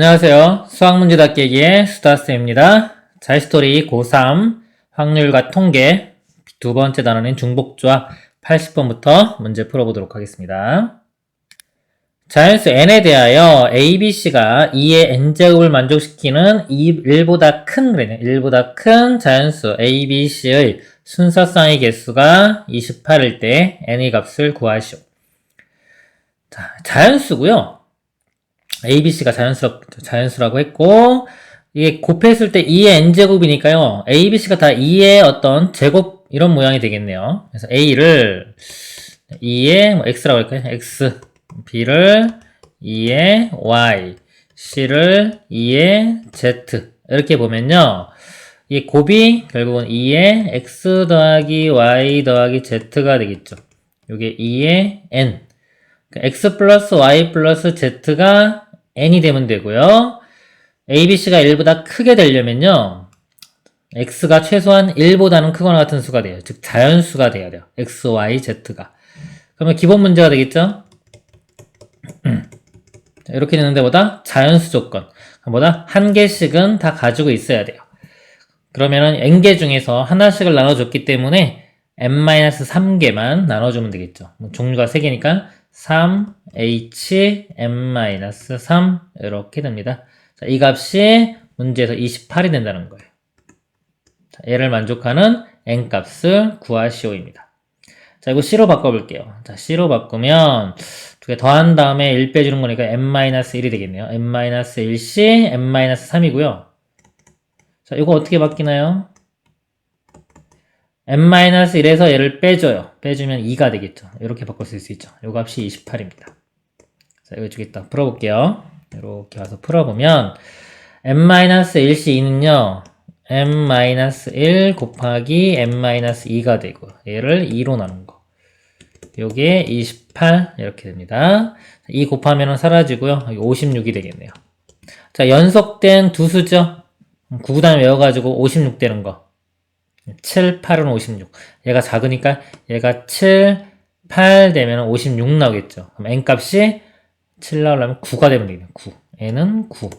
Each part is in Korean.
안녕하세요. 수학문제다 깨기의 수다쌤입니다. 자이스토리 고3 확률과 통계 두 번째 단원인 중복조합 80번부터 문제 풀어보도록 하겠습니다. 자연수 n에 대하여 a, b, c가 2의 n제곱을 만족시키는 1보다 큰, 1보다 큰 자연수 a, b, c의 순서쌍의 개수가 28일 때 n의 값을 구하시오. 자, 자연수고요. a, b, c가 자연수라고 했고, 이게 곱했을 때 2의 n제곱이니까요. a, b, c가 다 2의 어떤 제곱, 이런 모양이 되겠네요. 그래서 a를 2의 x라고 할까요? x, b를 2의 y, c를 2의 z. 이렇게 보면요. 이 곱이 결국은 2의 x 더하기 y 더하기 z가 되겠죠. 이게 2의 n. x 플러스 y 플러스 z가 n이 되면 되고요. a, b, c가 1보다 크게 되려면요. x가 최소한 1보다는 크거나 같은 수가 돼요. 즉 자연수가 돼야 돼요. x, y, z가. 그러면 기본 문제가 되겠죠? 이렇게 되는데 보다 자연수 조건. 보다 한 개씩은 다 가지고 있어야 돼요. 그러면은 n개 중에서 하나씩을 나눠줬기 때문에 n-3개만 나눠주면 되겠죠. 종류가 3개니까 3, h, n-3 이렇게 됩니다. 자, 이 값이 문제에서 28이 된다는 거예요. 자, 얘를 만족하는 n값을 구하시오입니다. 자, 이거 c로 바꿔볼게요. 자, c로 바꾸면 두 개 더한 다음에 1 빼주는 거니까 n-1이 되겠네요. n-1c, n-3이고요. 자, 이거 어떻게 바뀌나요? n-1에서 얘를 빼줘요. 빼주면 2가 되겠죠. 이렇게 바꿀 수 있죠. 이 값이 28입니다. 자, 이거 주겠다. 풀어볼게요. 이렇게 와서 풀어보면 n-1c 2는요. n-1 곱하기 n-2가 되고 얘를 2로 나눈 거. 요게 28 이렇게 됩니다. 2 곱하면 사라지고요. 56이 되겠네요. 자, 연속된 두 수죠. 구구단 외워가지고 56 되는 거. 7, 8은 56. 얘가 작으니까 얘가 7, 8 되면 56 나오겠죠. 그럼 n값이 7 나오려면 9가 되면 되겠네요. 9. n은 9.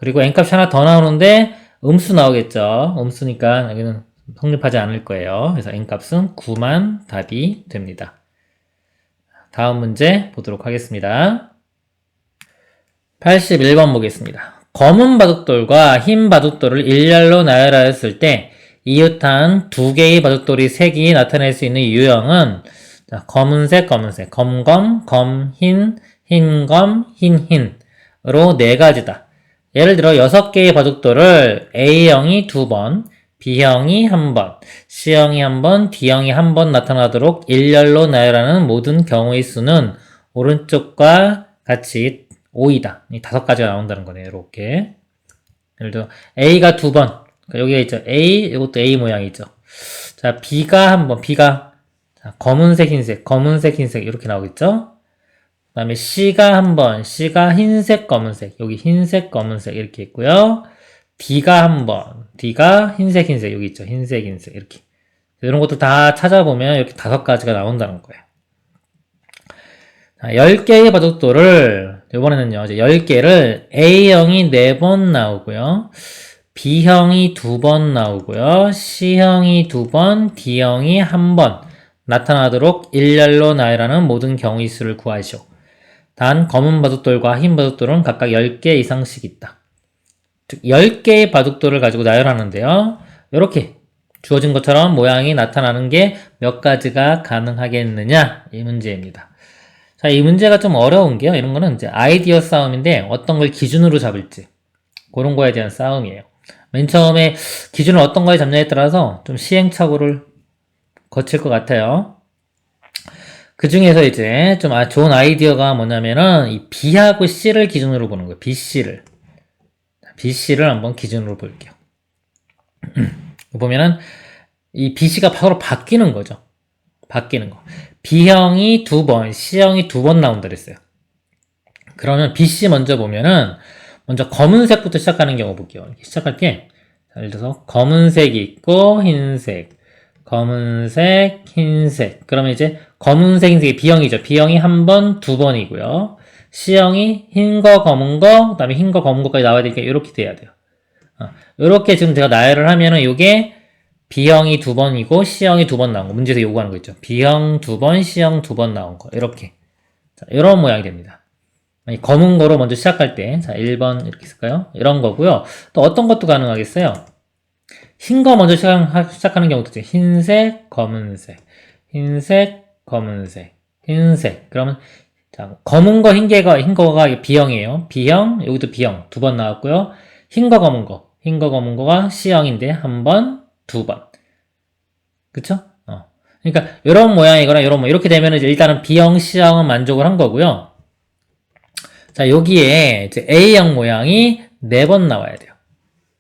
그리고 n값이 하나 더 나오는데 음수 나오겠죠. 음수니까 여기는 성립하지 않을 거예요. 그래서 n값은 9만 답이 됩니다. 다음 문제 보도록 하겠습니다. 81번 보겠습니다. 검은 바둑돌과 흰 바둑돌을 일렬로 나열하였을 때 이웃한 두 개의 바둑돌이 색이 나타낼 수 있는 유형은 검은색, 검검, 검흰, 흰검, 흰흰으로 네 가지다. 예를 들어 6개의 바둑돌을 A형이 2번, B형이 1번, C형이 1번, D형이 1번 나타나도록 일렬로 나열하는 모든 경우의 수는 오른쪽과 같이 5이다. 이 5가지가 나온다는 거네요. 이렇게. 예를 들어 A가 2번. 여기가 있죠. A, 이것도 A 모양이죠. 자, B가 1번, B가 자, 검은색, 흰색, 검은색, 흰색 이렇게 나오겠죠. 그 다음에 C가 1번, C가 흰색, 검은색, 여기 흰색, 검은색 이렇게 있고요. D가 1번, D가 흰색, 흰색 여기 있죠. 흰색, 흰색 이렇게. 이런 것도 다 찾아보면 이렇게 5가지가 나온다는 거예요. 자, 10개의 바둑돌을 이번에는요. 이제 10개를 A형이 4번 나오고요. B형이 2번 나오고요. C형이 2번, D형이 1번 나타나도록 일렬로 나열하는 모든 경우의 수를 구하시오. 단 검은 바둑돌과 흰 바둑돌은 각각 10개 이상씩 있다. 즉 10개의 바둑돌을 가지고 나열하는데요. 이렇게 주어진 것처럼 모양이 나타나는 게 몇 가지가 가능하겠느냐 이 문제입니다. 자, 이 문제가 좀 어려운 게요. 이런 거는 이제 아이디어 싸움인데 어떤 걸 기준으로 잡을지 그런 거에 대한 싸움이에요. 맨 처음에 기준을 어떤 거에 잡냐에 따라서 좀 시행착오를 거칠 것 같아요. 그 중에서 이제 좀 좋은 아이디어가 뭐냐면은 이 B하고 C를 기준으로 보는 거예요. BC를 한번 기준으로 볼게요. 보면은 이 BC가 바로 바뀌는 거죠. 바뀌는 거. B형이 2번, C형이 2번 나온다 그랬어요. 그러면 BC 먼저 보면은 먼저 검은색부터 시작하는 경우 볼게요. 이렇게 시작할게. 예를 들어서 검은색이 있고 흰색, 검은색, 흰색. 그러면 이제 검은색, 흰색이 B형이죠. B형이 1번, 2번이고요. C형이 흰 거, 검은 거, 그 다음에 흰 거, 검은 거까지 나와야 되니까 이렇게 돼야 돼요. 이렇게 지금 제가 나열을 하면은 이게 B형이 2번이고 C형이 2번 나온 거. 문제에서 요구하는 거 있죠. B형 2번, C형 2번 나온 거. 이렇게. 자, 이런 모양이 됩니다. 검은 거로 먼저 시작할 때, 자, 1번 이렇게 쓸까요? 이런 거고요. 또 어떤 것도 가능하겠어요? 흰 거 먼저 시작하는 경우도 있죠. 흰색, 검은색, 흰색, 검은색, 흰색. 그러면, 자, 검은 거, 흰 거가 B형이에요. B형, 여기도 B형 2번 나왔고요. 흰 거, 검은 거. 흰 거, 검은 거가 C형인데, 1번, 2번. 그쵸? 그러니까, 이런 모양이거나, 이렇게 되면은 일단은 B형, C형은 만족을 한 거고요. 자, 여기에 이제 A형 모양이 4번 나와야 돼요.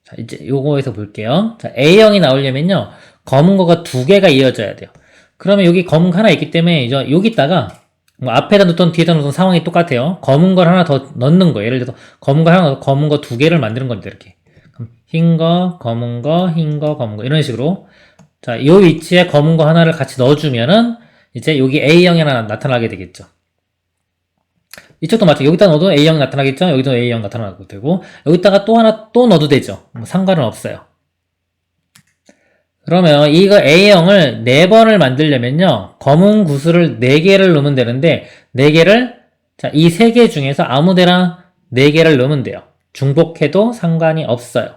자, 이제 요거에서 볼게요. 자, A형이 나오려면요, 검은 거가 2개가 이어져야 돼요. 그러면 여기 검은 거 하나 있기 때문에, 이제 여기다가, 뭐 앞에다 놓던 뒤에다 놓던 상황이 똑같아요. 검은 걸 하나 더 넣는 거예요. 예를 들어서, 검은 거 하나 넣어서 검은 거 2개를 만드는 겁니다. 이렇게. 그럼 흰 거, 검은 거, 흰 거, 검은 거. 이런 식으로. 자, 이 위치에 검은 거 하나를 같이 넣어주면은, 이제 여기 A형이 하나 나타나게 되겠죠. 이쪽도 마찬가지. 여기다 넣어도 A형 나타나겠죠? 여기도 A형 나타나고 되고, 여기다가 또 하나 또 넣어도 되죠. 뭐 상관은 없어요. 그러면 이거 A형을 4번을 만들려면요, 검은 구슬을 4개를 넣으면 되는데, 4개를, 자, 이 3개 중에서 아무 데나 4개를 넣으면 돼요. 중복해도 상관이 없어요.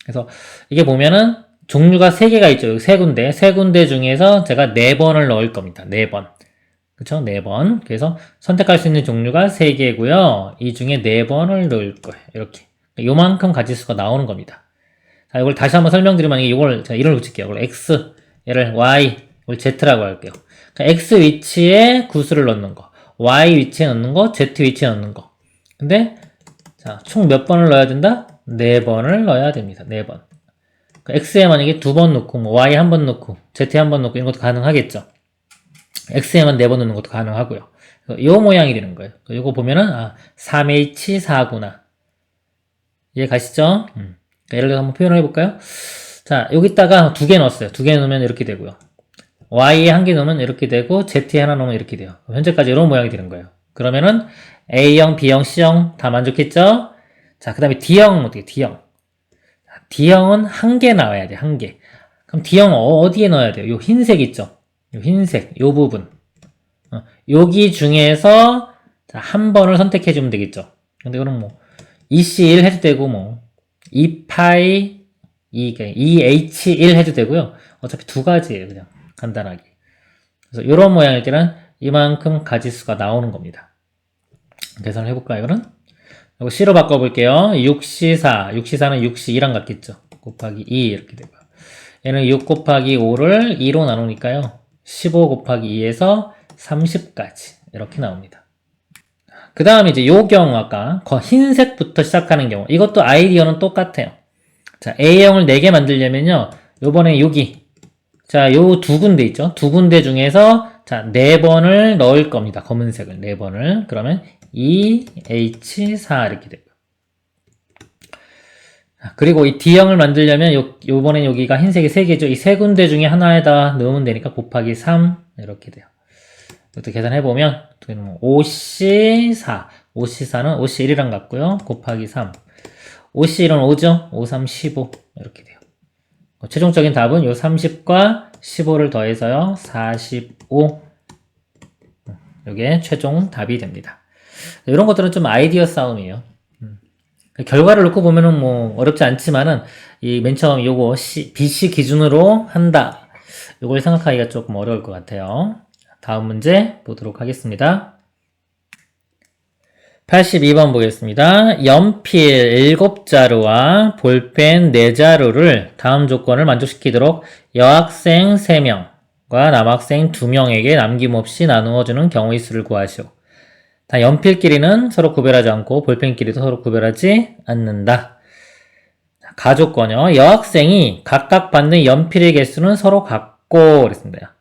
그래서 이게 보면은 종류가 3개가 있죠. 여기 3군데. 3군데 중에서 제가 4번을 넣을 겁니다. 4번. 그쵸? 4번. 그래서 선택할 수 있는 종류가 3개고요. 이 중에 4번을 넣을 거예요. 이렇게. 요만큼 가지수가 나오는 겁니다. 자, 이걸 다시 한번 설명드리면, 이걸, 자, 이걸 붙일게요. 이걸 X, 얘를 Y, 이걸 Z라고 할게요. 그러니까 X 위치에 구수를 넣는 거, Y 위치에 넣는 거, Z 위치에 넣는 거. 근데, 자, 총 몇 번을 넣어야 된다? 4번을 넣어야 됩니다. 4번. 그러니까 X에 만약에 2번 넣고, 뭐 Y에 1번 넣고, Z에 1번 넣고, 이런 것도 가능하겠죠. X에만 4번 넣는 것도 가능하고요. 요 모양이 되는 거예요. 요거 보면은, 3H4구나. 이해 가시죠? 그러니까 예를 들어서 한번 표현을 해볼까요? 자, 여기다가 2개 넣었어요. 2개 넣으면 이렇게 되고요. Y에 1개 넣으면 이렇게 되고, Z에 하나 넣으면 이렇게 돼요. 현재까지 이런 모양이 되는 거예요. 그러면은, A형, B형, C형 다 만족했죠? 자, 그 다음에 D형은 어떻게, D형. D형은 1개 나와야 돼요. 1개. 그럼 D형 어디에 넣어야 돼요? 요 흰색 있죠? 요 흰색, 요 부분. 여기 중에서, 자, 한 번을 선택해주면 되겠죠? 근데 이거는 뭐, EC1 해도 되고, 뭐, E파이, EH1 해도 되고요. 어차피 2가지예요, 그냥. 간단하게. 그래서 이런 모양일 때는 이만큼 가지수가 나오는 겁니다. 계산을 해볼까요, 이거는? 이거 C로 바꿔볼게요. 6C4. 6C4는 6C2랑 같겠죠? 곱하기 2 이렇게 되고요. 얘는 6 곱하기 5를 2로 나누니까요. 15 곱하기 2에서 30까지 이렇게 나옵니다. 그 다음에 이제 요 경우 아까 흰색부터 시작하는 경우, 이것도 아이디어는 똑같아요. 자, A형을 4개 만들려면요, 요번에 여기, 자, 요 2군데 있죠? 2군데 중에서, 자, 4번을 넣을 겁니다. 검은색을 4번을. 그러면 EH4 이렇게 되고. 그리고 이 D형을 만들려면 요번엔 여기가 흰색이 3개죠. 이 3군데 중에 하나에다 넣으면 되니까 곱하기 3 이렇게 돼요. 이것도 계산해보면 5C4. 5C4는 5C1이랑 같고요. 곱하기 3. 5C1은 5죠? 5, 3, 15 이렇게 돼요. 최종적인 답은 요 30과 15를 더해서요. 45. 이게 최종 답이 됩니다. 이런 것들은 좀 아이디어 싸움이에요. 결과를 놓고 보면은 뭐 어렵지 않지만은 이 맨 처음 요거 BC 기준으로 한다. 요걸 생각하기가 조금 어려울 것 같아요. 다음 문제 보도록 하겠습니다. 82번 보겠습니다. 연필 7자루와 볼펜 4자루를 다음 조건을 만족시키도록 여학생 3명과 남학생 2명에게 남김없이 나누어주는 경우의 수를 구하시오. 다 연필끼리는 서로 구별하지 않고 볼펜끼리도 서로 구별하지 않는다. 가조건요. 여학생이 각각 받는 연필의 개수는 서로 같고 그랬습니다.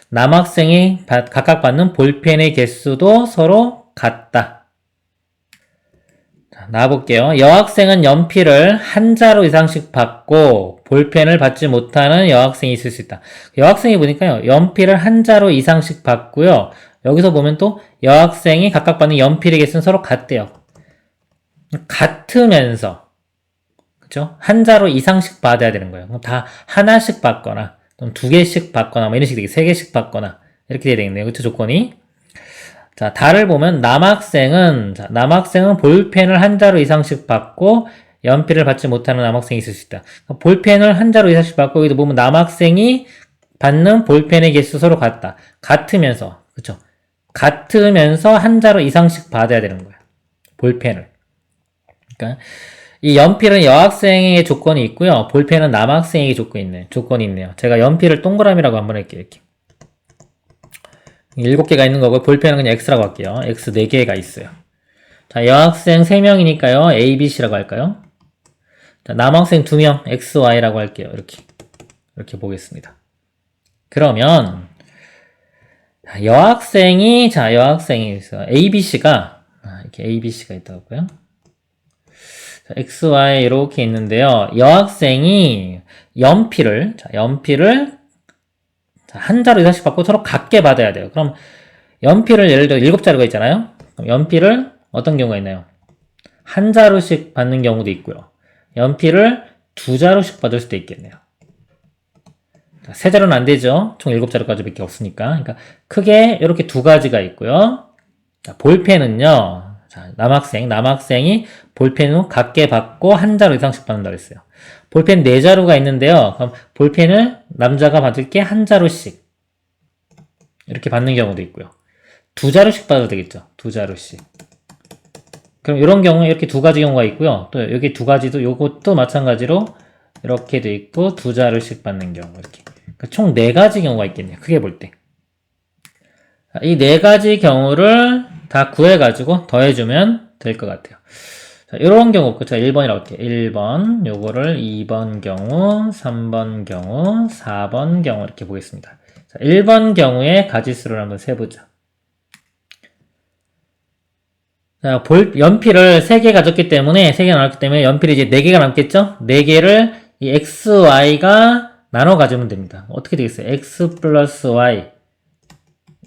남학생이 각각 받는 볼펜의 개수도 서로 같다. 자, 나와볼게요. 여학생은 연필을 한 자루 이상씩 받고 볼펜을 받지 못하는 여학생이 있을 수 있다. 여학생이 보니까요. 연필을 한 자루 이상씩 받고요. 여기서 보면 또 여학생이 각각 받는 연필의 개수는 서로 같대요. 같으면서, 그죠? 한 자로 이상씩 받아야 되는 거예요. 그럼 다 하나씩 받거나, 또는 두 개씩 받거나, 뭐 이런 식이 되게 세 개씩 받거나, 이렇게 돼야 되겠네요. 그쵸? 조건이. 자, 다를 보면 남학생은 볼펜을 한 자루 이상씩 받고 연필을 받지 못하는 남학생이 있을 수 있다. 볼펜을 한 자루 이상씩 받고 여기도 보면 남학생이 받는 볼펜의 개수 서로 같다. 같으면서, 그쵸? 같으면서 한 자루 이상씩 받아야 되는 거야. 볼펜을. 그러니까 이 연필은 여학생에게 조건이 있고요. 볼펜은 남학생에게 조건이 있네요. 제가 연필을 동그라미라고 한번 할게요. 이렇게. 7개가 있는 거고 볼펜은 그냥 X라고 할게요. X 4개가 있어요. 자, 여학생 3명이니까요. A, B, C라고 할까요? 자, 남학생 2명 X, Y라고 할게요. 이렇게 보겠습니다. 그러면 여학생이 있어요. A, B, C가 이렇게 A, B, C가 있다고 할까요? 자, X, Y 이렇게 있는데요. 여학생이 연필을 한 자루 이상씩 받고 서로 같게 받아야 돼요. 그럼 연필을 예를 들어 7자루가 있잖아요. 그럼 연필을 어떤 경우가 있나요? 한 자루씩 받는 경우도 있고요. 연필을 2자루씩 받을 수도 있겠네요. 자, 3자루는 안 되죠. 총 7자루까지밖에 없으니까. 그러니까 크게 이렇게 2가지가 있고요. 자, 볼펜은요. 자, 남학생이 볼펜을 같게 받고 한 자루 이상씩 받는다고 했어요. 볼펜 4자루가 있는데요. 그럼 볼펜을 남자가 받을 게 한 자루씩 이렇게 받는 경우도 있고요. 2자루씩 받아도 되겠죠. 2자루씩. 그럼 이런 경우에 이렇게 2가지 경우가 있고요. 또 여기 2가지도 요것도 마찬가지로 이렇게 돼 있고 2자루씩 받는 경우 이렇게. 그러니까 총 4가지 경우가 있겠네요. 크게 볼 때. 이 4가지 경우를 다 구해가지고 더해주면 될 것 같아요. 자, 이런 경우, 그쵸? 1번이라고 할게요. 1번, 요거를 2번 경우, 3번 경우, 4번 경우, 이렇게 보겠습니다. 자, 1번 경우의 가지수를 한번 세보자. 자, 연필을 3개 가졌기 때문에, 3개 나눴기 때문에 연필이 이제 4개가 남겠죠? 4개를 이 x, y가 나눠 가지면 됩니다. 어떻게 되겠어요? x 플러스 y.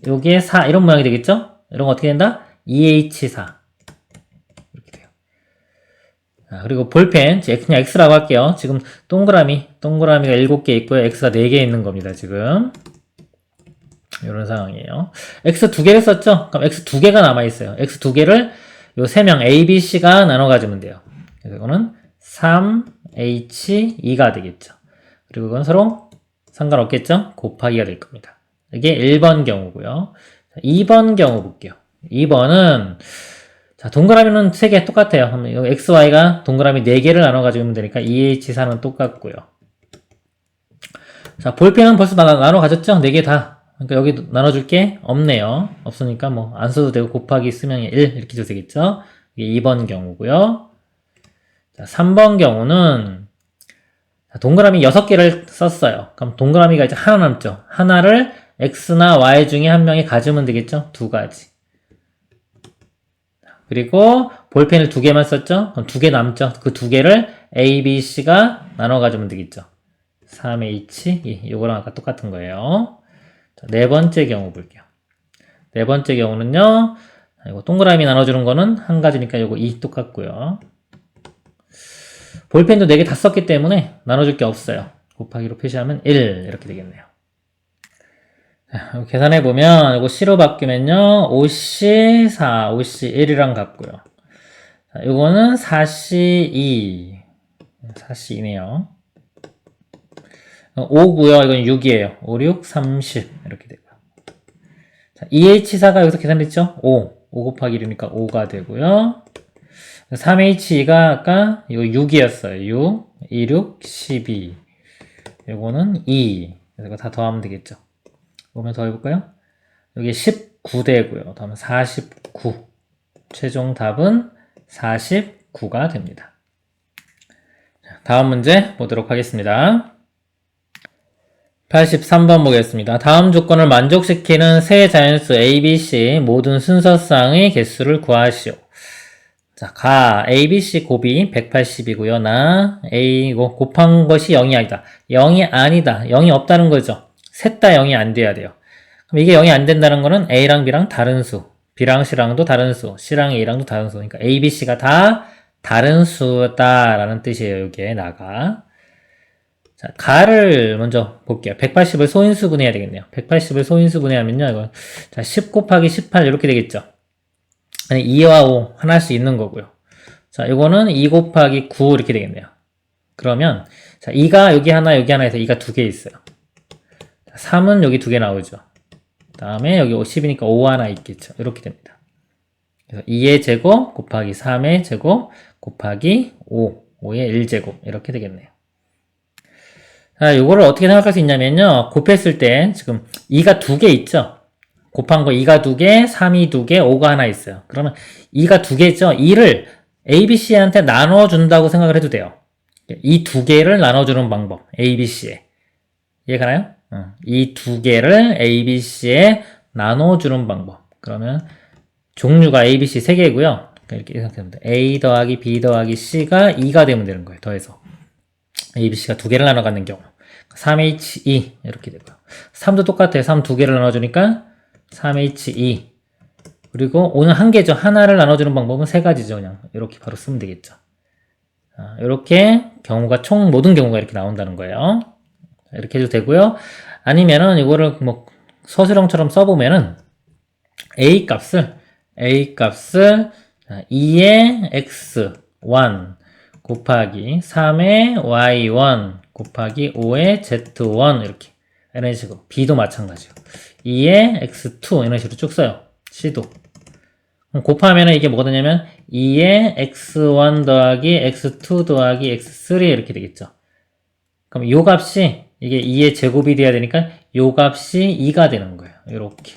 요게 4, 이런 모양이 되겠죠? 이런 거 어떻게 된다? 2h4. 그리고 볼펜, 그냥 X라고 할게요. 지금 동그라미가 7개 있고요. X가 4개 있는 겁니다, 지금. 이런 상황이에요. X 2개를 썼죠? 그럼 X 2개가 남아있어요. X 2개를 요 3명 A, B, C가 나눠 가지면 돼요. 그래서 이거는 3H2가 되겠죠. 그리고 이건 서로 상관없겠죠? 곱하기가 될 겁니다. 이게 1번 경우고요. 2번 경우 볼게요. 2번은 자, 동그라미는 3개 똑같아요. 그럼 x, y가 동그라미 4개를 나눠가지고 하면 되니까 2h4는 똑같고요. 자, 볼펜은 벌써 나눠 가졌죠? 4개 다. 그러니까 여기 나눠줄 게 없네요. 없으니까 뭐 안 써도 되고 곱하기 쓰면 1 이렇게 줘도 되겠죠? 이게 2번 경우고요. 자, 3번 경우는 동그라미 6개를 썼어요. 그럼 동그라미가 이제 하나 남죠? 하나를 x나 y 중에 한 명이 가지면 되겠죠? 2가지. 그리고 볼펜을 2개만 썼죠? 그럼 2개 남죠? 그 2개를 A, B, C가 나눠 가지면 되겠죠? 3H2. 이거랑 아까 똑같은 거예요. 자, 4번째 경우 볼게요. 4번째 경우는요. 이거 동그라미 나눠주는 거는 한 가지니까 이거 2 똑같고요. 볼펜도 4개 다 썼기 때문에 나눠줄 게 없어요. 곱하기로 표시하면 1 이렇게 되겠네요. 자, 계산해보면 이거 C로 바뀌면요 5C4, 5C1이랑 같고요. 자, 이거는 4C2 4C2네요 5고요 이건 6이에요 5, 6, 30 이렇게 되고요. 자, 2H4가 여기서 계산됐죠? 5 곱하기 1이니까 5가 되고요. 3H2가 아까 이거 6이었어요 6, 2, 6, 12 이거는 2 그래서 이거 다 더하면 되겠죠. 보면 더 해볼까요? 여기 19 되고요. 다음은 49. 최종 답은 49가 됩니다. 다음 문제 보도록 하겠습니다. 83번 보겠습니다. 다음 조건을 만족시키는 세 자연수 A, B, C 모든 순서쌍의 개수를 구하시오. 자, A, B, C 곱이 180이고요. 나 A 이거 곱한 것이 0이 아니다. 0이 아니다. 0이 없다는 거죠. 셋 다 0이 안 돼야 돼요. 그럼 이게 0이 안 된다는 거는 A랑 B랑 다른 수, B랑 C랑도 다른 수, C랑 A랑도 다른 수. 그러니까 A, B, C가 다 다른 수다라는 뜻이에요. 이게 나가. 자, 가를 먼저 볼게요. 180을 소인수 분해해야 되겠네요. 180을 소인수 분해하면요. 이거 자, 10 곱하기 18 이렇게 되겠죠. 아니 2와 5 하나씩 있는 거고요. 자, 이거는 2 곱하기 9 이렇게 되겠네요. 그러면 자, 2가 여기 하나 여기 하나 해서 2가 두 개 있어요. 3은 여기 두 개 나오죠. 그 다음에 여기 10이니까 5 하나 있겠죠. 이렇게 됩니다. 그래서 2의 제곱 곱하기 3의 제곱 곱하기 5, 5의 1제곱 이렇게 되겠네요. 자, 요거를 어떻게 생각할 수 있냐면요. 곱했을 때 지금 2가 두 개 있죠. 곱한 거 2가 두 개, 3이 두 개, 5가 하나 있어요. 그러면 2가 두 개죠. 2를 A, B, C한테 나눠준다고 생각을 해도 돼요. 이 두 개를 나눠주는 방법. A, B, C에. 이해가나요? 이 두 개를 A, B, C에 나눠주는 방법. 그러면 종류가 A, B, C 세 개고요. 이렇게 생각하면 돼요. A 더하기 B 더하기 C가 2가 되면 되는 거예요. 더해서. A, B, C가 두 개를 나눠 갖는 경우. 3H2 이렇게 되고요. 3도 똑같아요. 3 두 개를 나눠주니까 3H2 그리고 오늘 한 개죠. 하나를 나눠주는 방법은 세 가지죠. 그냥 이렇게 바로 쓰면 되겠죠. 자, 이렇게 경우가 총 모든 경우가 이렇게 나온다는 거예요. 이렇게 해도 되고요. 아니면은 이거를 뭐 서술형처럼 써보면은 A 값을 2의 x1 곱하기 3의 y1 곱하기 5의 z1 이렇게 이런 식으로 B도 마찬가지요. 2의 x2 이런 식으로 쭉 써요. C도 곱하면 이게 뭐가 되냐면 2의 x1 더하기 x2 더하기 x3 이렇게 되겠죠. 그럼 요 값이 이게 2의 제곱이 돼야 되니까 요 값이 2가 되는 거예요. 이렇게.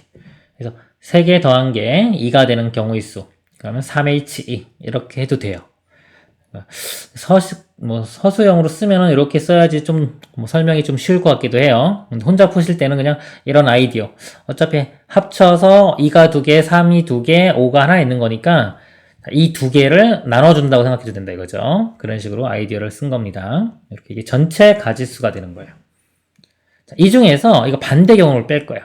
그래서 3개 더한 게 2가 되는 경우의 수. 그러면 3H2 이렇게 해도 돼요. 서술형으로 쓰면은 이렇게 써야지 좀 설명이 좀 쉬울 것 같기도 해요. 근데 혼자 푸실 때는 그냥 이런 아이디어. 어차피 합쳐서 2가 두 개, 3이 두 개, 5가 하나 있는 거니까 이 두 개를 나눠준다고 생각해도 된다 이거죠. 그런 식으로 아이디어를 쓴 겁니다. 이렇게 이게 전체 가지수가 되는 거예요. 자, 이 중에서 이거 반대 경우를 뺄 거예요.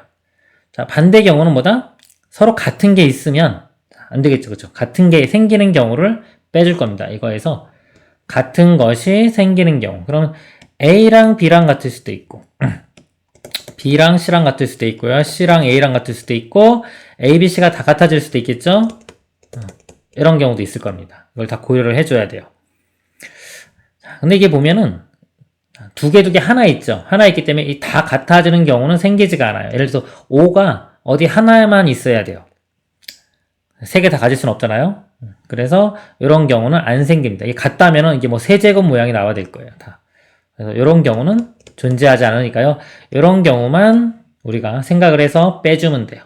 자, 반대 경우는 뭐다? 서로 같은 게 있으면 안 되겠죠. 그렇죠? 같은 게 생기는 경우를 빼줄 겁니다. 이거에서 같은 것이 생기는 경우. 그러면 A랑 B랑 같을 수도 있고 B랑 C랑 같을 수도 있고요. C랑 A랑 같을 수도 있고 A, B, C가 다 같아질 수도 있겠죠. 이런 경우도 있을 겁니다. 이걸 다 고려를 해줘야 돼요. 근데 이게 보면은 두 개 하나 있죠. 하나 있기 때문에 이 다 같아지는 경우는 생기지가 않아요. 예를 들어서 5가 어디 하나에만 있어야 돼요. 세 개 다 가질 수는 없잖아요. 그래서 이런 경우는 안 생깁니다. 이게 같다면은 이게 뭐 세제곱 모양이 나와야 될 거예요. 다. 그래서 이런 경우는 존재하지 않으니까요. 이런 경우만 우리가 생각을 해서 빼주면 돼요.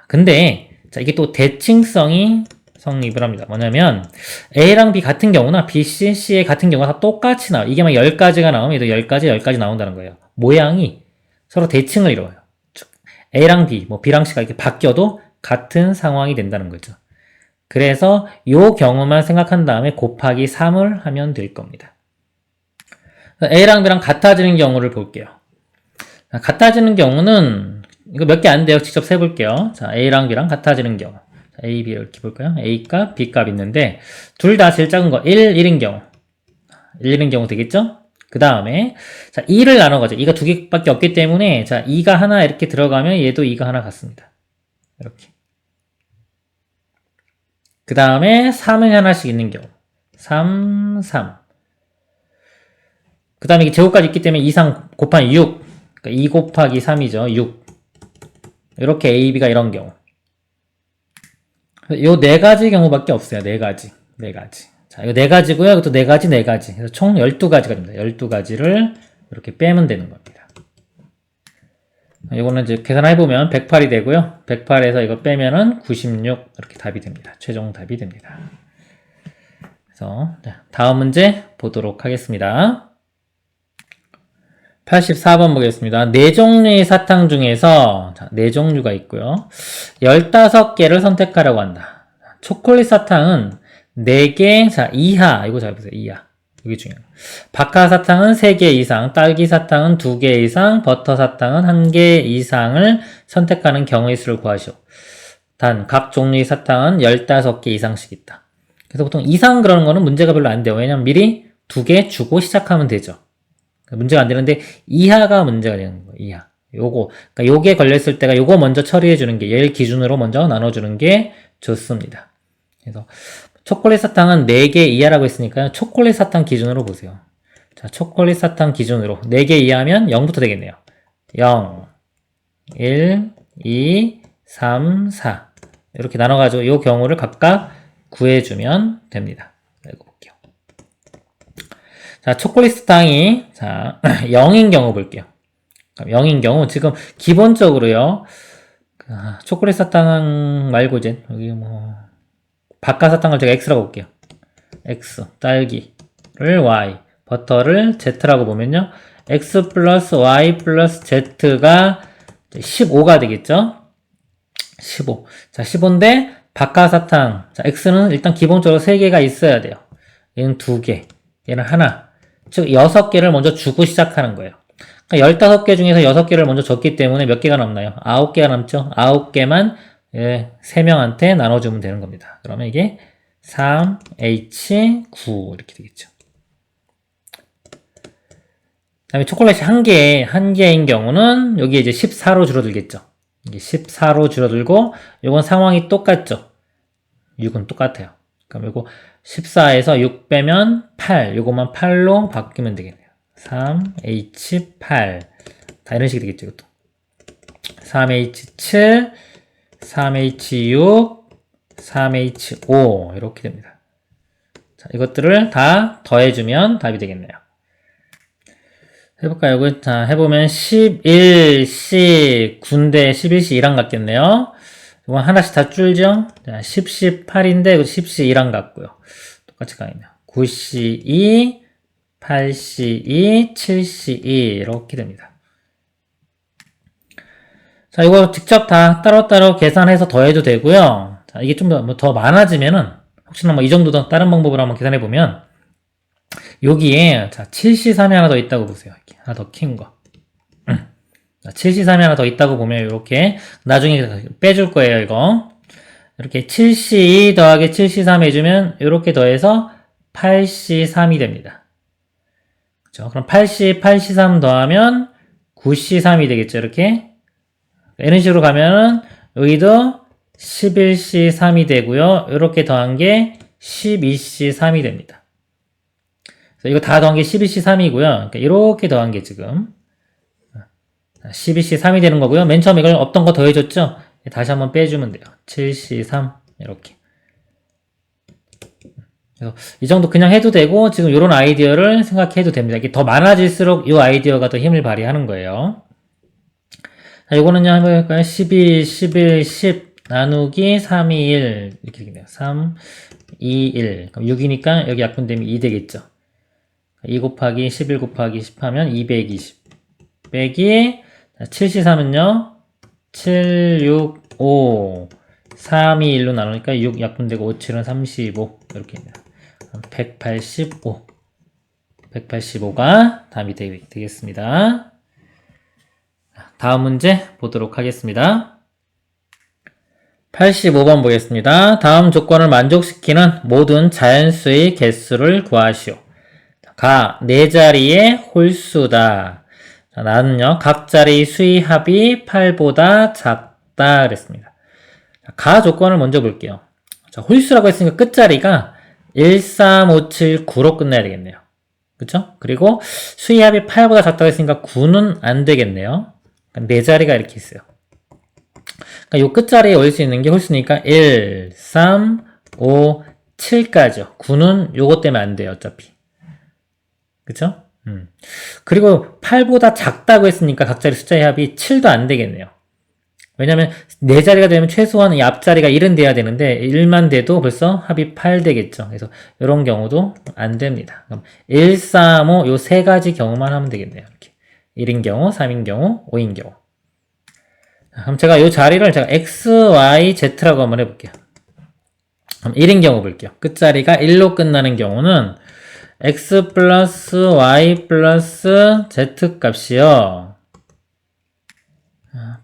근데 자, 이게 또 대칭성이 성립을 합니다. 뭐냐면 A랑 B 같은 경우나 B, C, C의 같은 경우가 다 똑같이 나와요. 이게 막 10가지가 나오면 얘도 10가지 나온다는 거예요. 모양이 서로 대칭을 이루어요. A랑 B, 뭐 B랑 C가 이렇게 바뀌어도 같은 상황이 된다는 거죠. 그래서 이 경우만 생각한 다음에 곱하기 3을 하면 될 겁니다. A랑 B랑 같아지는 경우를 볼게요. 같아지는 경우는 이거 몇 개 안 돼요. 직접 세볼게요. 자, A랑 B랑 같아지는 경우. 자, A, B 이렇게 볼까요? A 값, B 값 있는데 둘 다 제일 작은 거 1인 경우. 1인 경우 되겠죠? 그 다음에 자 2를 나눠가죠. 2가 두 개밖에 없기 때문에 자 2가 하나 이렇게 들어가면 얘도 2가 하나 같습니다. 이렇게. 그 다음에 3은 하나씩 있는 경우. 3, 3. 그 다음에 이게 제곱까지 있기 때문에 2, 3 곱하기 6. 그러니까 2 곱하기 3이죠. 6. 이렇게 A, B가 이런 경우. 요 네 가지 경우밖에 없어요. 네 가지. 자, 이거 네 가지고요. 이것도 네 가지. 그래서 총 12가지가 됩니다. 12가지를 이렇게 빼면 되는 겁니다. 이거는 이제 계산해보면 108이 되고요. 108에서 이거 빼면은 96 이렇게 답이 됩니다. 최종 답이 됩니다. 그래서 다음 문제 보도록 하겠습니다. 84번 보겠습니다. 네 종류의 사탕 중에서 네 종류가 있고요. 15개를 선택하려고 한다. 초콜릿 사탕은 4개 이하 이거 잘 보세요. 이하 이게 중요해요. 박하사탕은 3개 이상, 딸기사탕은 2개 이상, 버터사탕은 1개 이상을 선택하는 경우의 수를 구하시오. 단, 각 종류의 사탕은 15개 이상씩 있다. 그래서 보통 이상 그러는 거는 문제가 별로 안 돼요. 왜냐면 미리 2개 주고 시작하면 되죠. 문제가 안 되는데, 이하가 문제가 되는 거예요. 이하. 요거. 그러니까 요게 걸렸을 때가 요거 먼저 처리해 주는 게, 얘를 기준으로 먼저 나눠주는 게 좋습니다. 그래서, 초콜릿 사탕은 4개 이하라고 했으니까요. 초콜릿 사탕 기준으로 보세요. 자, 초콜릿 사탕 기준으로 4개 이하면 0부터 되겠네요. 0, 1, 2, 3, 4. 이렇게 나눠가지고 이 경우를 각각 구해주면 됩니다. 읽어볼게요. 자, 초콜릿 사탕이, 자, 0인 경우 볼게요. 0인 경우, 지금 기본적으로요, 초콜릿 사탕 말고 이제, 여기 뭐, 박하사탕을 제가 X라고 볼게요. X, 딸기를 Y, 버터를 Z라고 보면요. X 플러스 Y 플러스 Z가 15가 되겠죠? 15. 자, 15인데, 박하사탕. 자, X는 일단 기본적으로 3개가 있어야 돼요. 얘는 2개, 얘는 하나. 즉, 6개를 먼저 주고 시작하는 거예요. 그러니까 15개 중에서 6개를 먼저 줬기 때문에 몇 개가 남나요? 9개가 남죠? 9개만 3명한테 나눠주면 되는 겁니다. 그러면 이게 3H9 이렇게 되겠죠. 그 다음에 초콜릿이 한 개인 경우는 여기 이제 14로 줄어들겠죠. 이게 14로 줄어들고 요건 상황이 똑같죠. 6은 똑같아요. 그럼 요거 14에서 6 빼면 8, 요것만 8로 바뀌면 되겠네요. 3H8 다 이런 식이 되겠죠. 이것도 3H7 3H6, 3H5 이렇게 됩니다. 자, 이것들을 다 더해주면 답이 되겠네요. 해볼까요? 이거 자, 해보면 11씩 9인데 11씩 1랑 같겠네요. 이건 하나씩 다 줄죠? 자, 10씩 8인데 이거 10씩 1랑 같고요. 똑같이 가겠네요. 9씩 2, 8씩 2, 7씩 2 이렇게 됩니다. 자, 이거 직접 다 따로따로 계산해서 더해도 되고요. 자, 이게 좀 더 많아지면은, 혹시나 뭐 이 정도 더 다른 방법으로 한번 계산해보면, 여기에, 자, 7C3이 하나 더 있다고 보세요. 이렇게 하나 더 킨 거. 자, 7C3이 하나 더 있다고 보면, 이렇게, 나중에 빼줄 거예요, 이거. 이렇게 7C2 더하기 7C3 해주면, 이렇게 더해서 8C3이 됩니다. 그쵸? 그럼 8C3 더하면 9C3이 되겠죠, 이렇게. 이런 식으로 가면은 여기도 11C3이 되고요. 이렇게 더한 게 12C3이 됩니다. 그래서 이거 다 더한 게 12C3이고요. 그러니까 이렇게 더한 게 지금 12C3이 되는 거고요. 맨 처음에 이걸 없던 거 더해줬죠? 다시 한번 빼주면 돼요. 7C3 이렇게. 그래서 이 정도 그냥 해도 되고 지금 이런 아이디어를 생각해도 됩니다. 이게 더 많아질수록 이 아이디어가 더 힘을 발휘하는 거예요. 자, 요거는요, 한번 해볼까요? 12, 11, 10 나누기 3, 2, 1 이렇게 되겠네요. 3, 2, 1 그럼 6이니까 여기 약분되면 2 되겠죠. 2 곱하기 11 곱하기 10 하면 220 빼기 7C3은요 7, 6, 5 3, 2, 1로 나누니까 6 약분되고 5, 7은 35 이렇게 됩니다. 185 185가 답이 되겠습니다. 다음 문제 보도록 하겠습니다. 85번 보겠습니다. 다음 조건을 만족시키는 모든 자연수의 개수를 구하시오. 가, 4자리의 홀수다. 자, 나는요, 각 자리 수의 합이 8보다 작다. 그랬습니다. 가 조건을 먼저 볼게요. 자, 홀수라고 했으니까 끝자리가 1, 3, 5, 7, 9로 끝나야 되겠네요. 그쵸? 그리고 수의 합이 8보다 작다고 했으니까 9는 안 되겠네요. 네 자리가 이렇게 있어요. 그러니까 요 끝자리에 올 수 있는 게 홀수니까 1, 3, 5, 7까지요. 9는 요것 때문에 안 돼요, 어차피. 그쵸? 그리고 8보다 작다고 했으니까 각자리 숫자의 합이 7도 안 되겠네요. 왜냐면 네 자리가 되면 최소한 이 앞자리가 1은 돼야 되는데 1만 돼도 벌써 합이 8 되겠죠. 그래서 이런 경우도 안 됩니다. 그럼 1, 3, 5 요 세 가지 경우만 하면 되겠네요. 이렇게. 1인 경우, 3인 경우, 5인 경우. 그럼 제가 이 자리를 제가 X, Y, Z라고 한번 해볼게요. 그럼 1인 경우 볼게요. 끝자리가 1로 끝나는 경우는 x 플러스 y 플러스 z 값이요.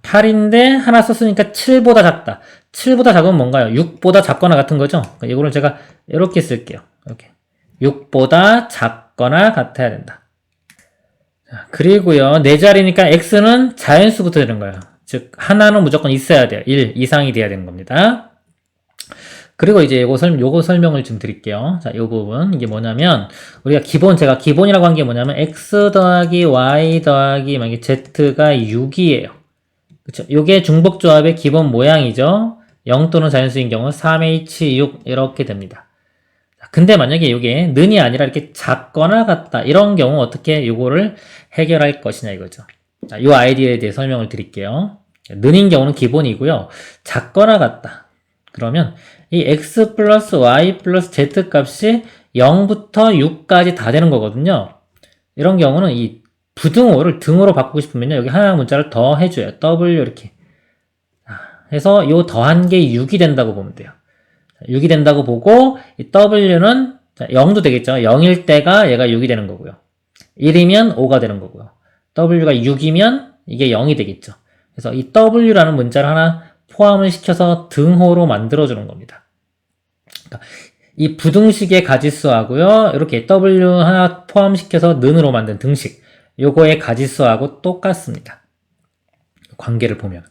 8인데 하나 썼으니까 7보다 작다. 7보다 작으면 뭔가요? 6보다 작거나 같은 거죠? 이거를 제가 이렇게 쓸게요. 이렇게 6보다 작거나 같아야 된다. 그리고요, 네 자리니까 x는 자연수부터 되는 거예요. 즉 하나는 무조건 있어야 돼요. 1 이상이 돼야 되는 겁니다. 그리고 이제 요거 설명을 좀 드릴게요. 자, 요 부분 이게 뭐냐면 우리가 제가 기본이라고 한 게 뭐냐면 x 더하기 y 더하기 만약에 z가 6이에요. 그쵸? 요게 중복조합의 기본 모양이죠. 0 또는 자연수인 경우 3h6 이렇게 됩니다. 근데 만약에 이게 는이 아니라 이렇게 작거나 같다 이런 경우 어떻게 요거를 해결할 것이냐 이거죠. 자, 요 아이디어에 대해 설명을 드릴게요. 는인 경우는 기본이고요. 작거나 같다. 그러면 이 x 플러스 y 플러스 z 값이 0부터 6까지 다 되는 거거든요. 이런 경우는 이 부등호를 등호로 바꾸고 싶으면요. 여기 하나 문자를 더 해줘요. w 이렇게. 해서 요 더한 게 6이 된다고 보면 돼요. 6이 된다고 보고 이 w는 0도 되겠죠. 0일 때가 얘가 6이 되는 거고요. 1이면 5가 되는 거고요. w가 6이면 이게 0이 되겠죠. 그래서 이 w라는 문자를 하나 포함을 시켜서 등호로 만들어주는 겁니다. 그러니까 이 부등식의 가지수하고요. 이렇게 w 하나 포함시켜서 는으로 만든 등식. 요거의 가지수하고 똑같습니다. 관계를 보면.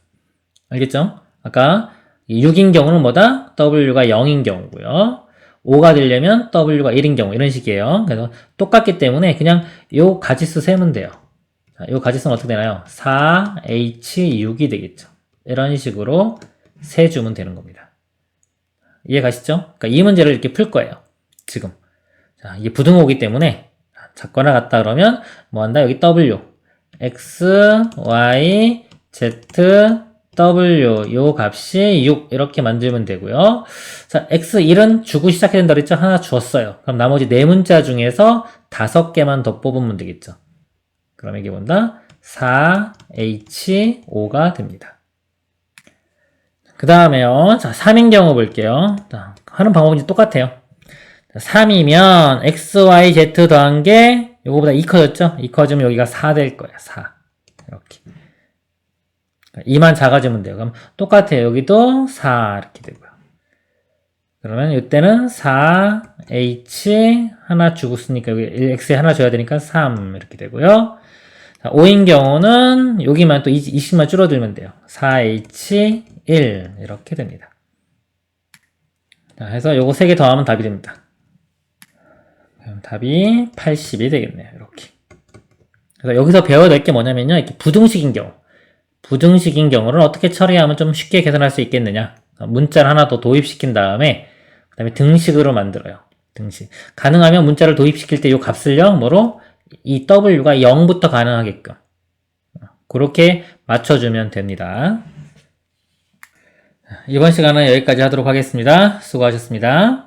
알겠죠? 아까 6인 경우는 뭐다? w가 0인 경우고요. 5가 되려면 w가 1인 경우 이런 식이에요. 그래서 똑같기 때문에 그냥 요 가지수 세면 돼요. 자, 요 가지수는 어떻게 되나요? 4h6이 되겠죠. 이런 식으로 세주면 되는 겁니다. 이해 가시죠? 그러니까 이 문제를 이렇게 풀 거예요. 지금. 자, 이게 부등호이기 때문에 작거나 같다 그러면 뭐 한다? 여기 w x, y, z, w 요 값이 6 이렇게 만들면 되고요. 자, x1은 주고 시작해야 된다 그랬죠? 하나 주었어요. 그럼 나머지 네 문자 중에서 5개만 더 뽑으면 되겠죠. 그럼 이게 뭔다? 4h5가 됩니다. 그 다음에요. 자, 3인 경우 볼게요. 자, 하는 방법이 똑같아요. 3이면 x, y, z 더한 게 요거보다 2 커졌죠? 2 커지면 여기가 4 될 거예요. 4. 이렇게. 2만 작아지면 돼요. 그럼 똑같아요. 여기도 4 이렇게 되고요. 그러면 이때는 4h 하나 주고 쓰니까 여기 x에 하나 줘야 되니까 3 이렇게 되고요. 자, 5인 경우는 여기만 또 20만 줄어들면 돼요. 4h 1 이렇게 됩니다. 자, 해서 요거 3개 더하면 답이 됩니다. 그럼 답이 80이 되겠네요. 이렇게. 그래서 여기서 배워야 될 게 뭐냐면요. 이렇게 부등식인 경우를 어떻게 처리하면 좀 쉽게 계산할 수 있겠느냐. 문자를 하나 더 도입시킨 다음에 그 다음에 등식으로 만들어요. 등식. 가능하면 문자를 도입시킬 때 이 값을요. 뭐로? 이 w가 0부터 가능하게끔 그렇게 맞춰주면 됩니다. 이번 시간은 여기까지 하도록 하겠습니다. 수고하셨습니다.